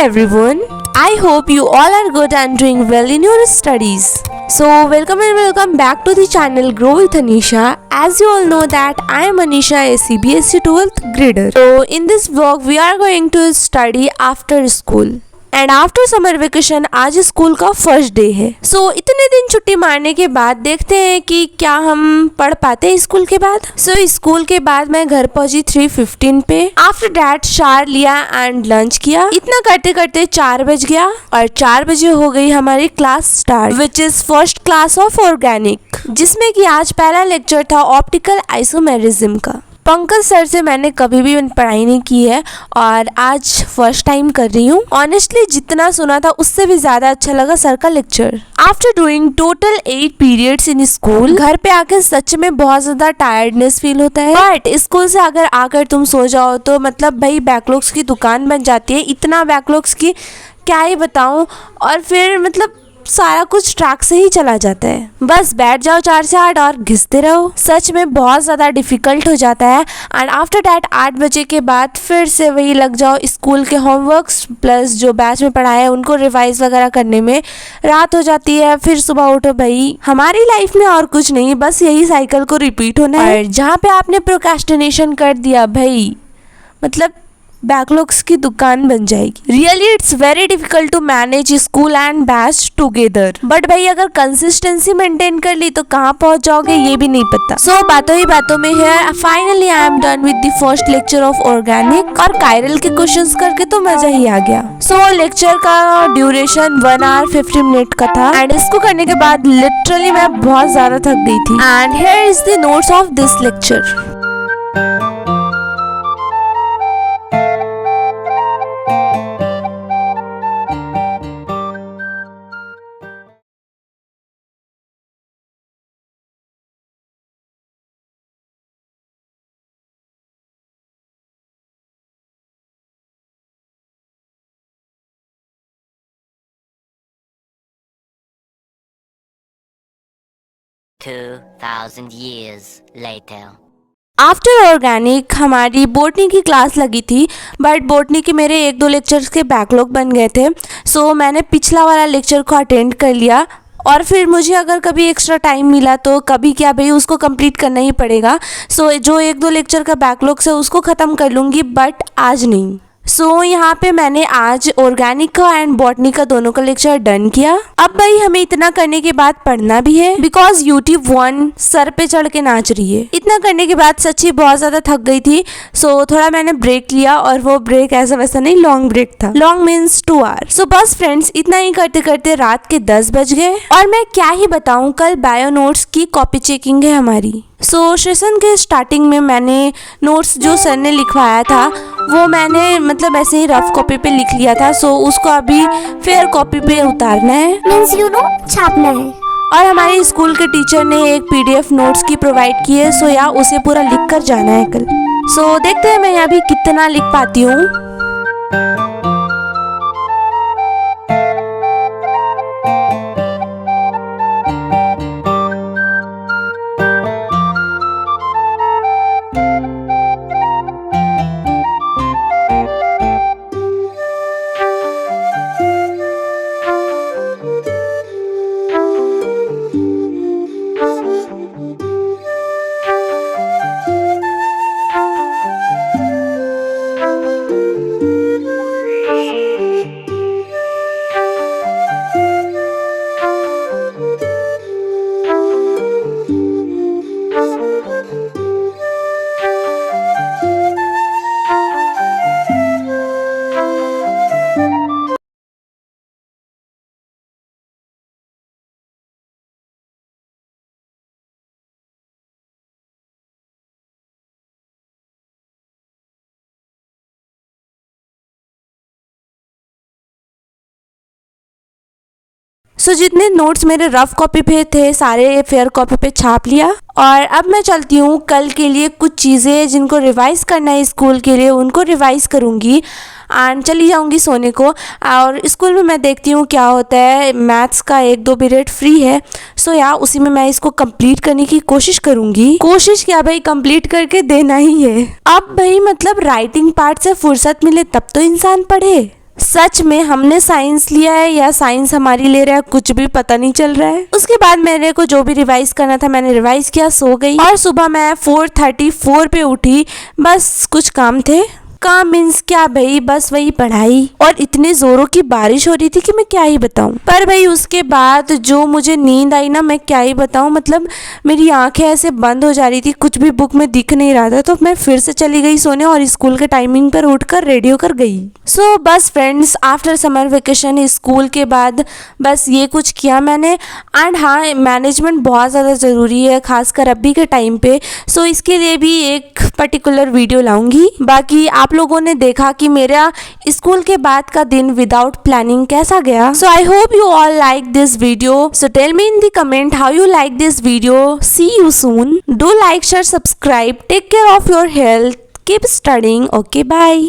everyone. I hope you all are good and doing well in your studies. So welcome back to the channel Grow with Anisha. As you all know that I am Anisha, a CBSE 12th grader. So in this vlog we are going to study after school. And after summer vacation आज school का first day है. सो इतने दिन छुट्टी मारने के बाद देखते हैं कि क्या हम पढ़ पाते हैं स्कूल के बाद. सो स्कूल के बाद मैं घर पहुंची 3:15 पे. आफ्टर डैट शावर लिया एंड लंच किया. इतना करते करते 4 बज गया और 4 बजे हो गई हमारी class start, which is first class of organic, जिसमें कि आज पहला लेक्चर था ऑप्टिकल आइसोमेरिज्म का. पंकज सर से मैंने कभी भी पढ़ाई नहीं की है और आज फर्स्ट टाइम कर रही हूँ. ऑनेस्टली जितना सुना था उससे भी ज्यादा अच्छा लगा सर का lecture. After doing total 8 periods in school, घर पे आकर सच में बहुत ज्यादा टायर्डनेस फील होता है. बट स्कूल से अगर आकर तुम सो जाओ तो मतलब भाई बैकलॉग्स की दुकान बन जाती है. इतना बैकलॉग्स की क्या ही बताऊँ. और फिर मतलब सारा कुछ ट्रैक से ही चला जाता है. बस बैठ जाओ 4 से 8 और घिसते रहो. सच में बहुत ज़्यादा डिफिकल्ट हो जाता है. एंड आफ्टर डैट 8 बजे के बाद फिर से वही लग जाओ स्कूल के होमवर्क्स प्लस जो बैच में पढ़ाया है उनको रिवाइज वगैरह करने में रात हो जाती है. फिर सुबह उठो. भाई हमारी लाइफ में और कुछ नहीं, बस यही साइकिल को रिपीट होना है. और जहाँ पे आपने प्रोक्रेस्टिनेशन कर दिया भाई मतलब बैकलॉग्स की दुकान बन जाएगी. Really it's very difficult to manage school and batch together. But भाई अगर कंसिस्टेंसी मेंटेन कर ली तो कहाँ पहुंच जाओगे ये भी नहीं पता. सो बातों ही बातों में है finally I am done with the first lecture of organic. और कायरल के क्वेश्चंस करके तो मजा ही आ गया. सो लेक्चर का ड्यूरेशन 1 आवर 50 मिनट का था. एंड इसको करने के बाद लिटरली मैं बहुत ज्यादा थक गई थी. And here is the notes of this lecture. $2,000 years later. After organic हमारी बोटनी की क्लास लगी थी. बट बोटनी के मेरे 1-2 लेक्चर्स के बैकलॉग बन गए थे. सो मैंने पिछला वाला लेक्चर को अटेंड कर लिया. और फिर मुझे अगर कभी एक्स्ट्रा टाइम मिला तो कभी क्या भाई उसको कंप्लीट करना ही पड़ेगा. सो जो 1-2 लेक्चर का बैकलॉग है उसको ख़त्म कर लूँगी बट आज नहीं. सो यहाँ पे मैंने आज ऑर्गेनिक का एंड बॉटनी का दोनों का लेक्चर डन किया. अब भाई हमें इतना करने के बाद पढ़ना भी है बिकॉज यूट्यूब 1 सर पे चढ़ के नाच रही है. इतना करने के बाद सच्ची बहुत ज्यादा थक गई थी. सो थोड़ा मैंने ब्रेक लिया और वो ब्रेक ऐसा वैसा नहीं, लॉन्ग ब्रेक था. Long means 2 hour. सो बस फ्रेंड्स इतना ही करते करते रात के 10 बज गए. और मैं क्या ही बताऊँ, कल बायो नोट्स की कॉपी चेकिंग है हमारी. सो सेशन के स्टार्टिंग में मैंने नोट्स जो सर ने लिखवाया था वो मैंने मतलब ऐसे ही रफ कॉपी पे लिख लिया था. सो उसको अभी फेयर कॉपी पे उतारना है, मीन्स छापना है. और हमारे स्कूल के टीचर ने एक PDF नोट्स की प्रोवाइड की है. सो यहाँ उसे पूरा लिख कर जाना है कल. सो देखते हैं मैं यहाँ भी कितना लिख पाती हूँ. सो जितने नोट्स मेरे रफ कॉपी पे थे सारे फेयर कॉपी पे छाप लिया. और अब मैं चलती हूँ कल के लिए कुछ चीज़ें जिनको रिवाइज करना है स्कूल के लिए उनको रिवाइज करूँगी एंड चली जाऊँगी सोने को. और स्कूल में मैं देखती हूँ क्या होता है. मैथ्स का 1-2 पीरियड फ्री है. सो यार उसी में मैं इसको कंप्लीट करने की कोशिश करूँगी. कोशिश क्या भाई, कंप्लीट करके देना ही है. अब भाई मतलब राइटिंग पार्ट से फुर्सत मिले तब तो इंसान पढ़े. सच में हमने साइंस लिया है या साइंस हमारी ले रहा है, कुछ भी पता नहीं चल रहा है। उसके बाद मेरे को जो भी रिवाइज करना था मैंने रिवाइज किया, सो गई और सुबह मैं 4:34 पे उठी। बस कुछ काम थे, काम मीन्स क्या भाई, बस वही पढ़ाई। और इतने जोरों की बारिश हो रही थी कि मैं क्या ही बताऊं। पर भाई उसके बाद जो मुझे नींद आई ना, मैं क्या ही बताऊं, मतलब मेरी आंखें ऐसे बंद हो जा रही थी, कुछ भी बुक में दिख नहीं रहा था। तो मैं फिर से चली गई सोने और स्कूल के टाइमिंग पर उठकर रेडी होकर गई। सो बस friends, after summer vacation school के बाद बस ये कुछ किया मैंने। एंड हाँ, मैनेजमेंट बहुत ज़्यादा ज़रूरी है, खासकर अभी के टाइम पे। सो इसके लिए भी एक पर्टिकुलर वीडियो लाऊंगी। बाकी आप लोगों ने देखा कि मेरा स्कूल के बाद का दिन विदाउट प्लानिंग कैसा गया। So I hope you all like this video. So tell me in the comment how you like this video. See you soon. Do like, share, subscribe. Take care of your health. Keep studying. Okay, bye.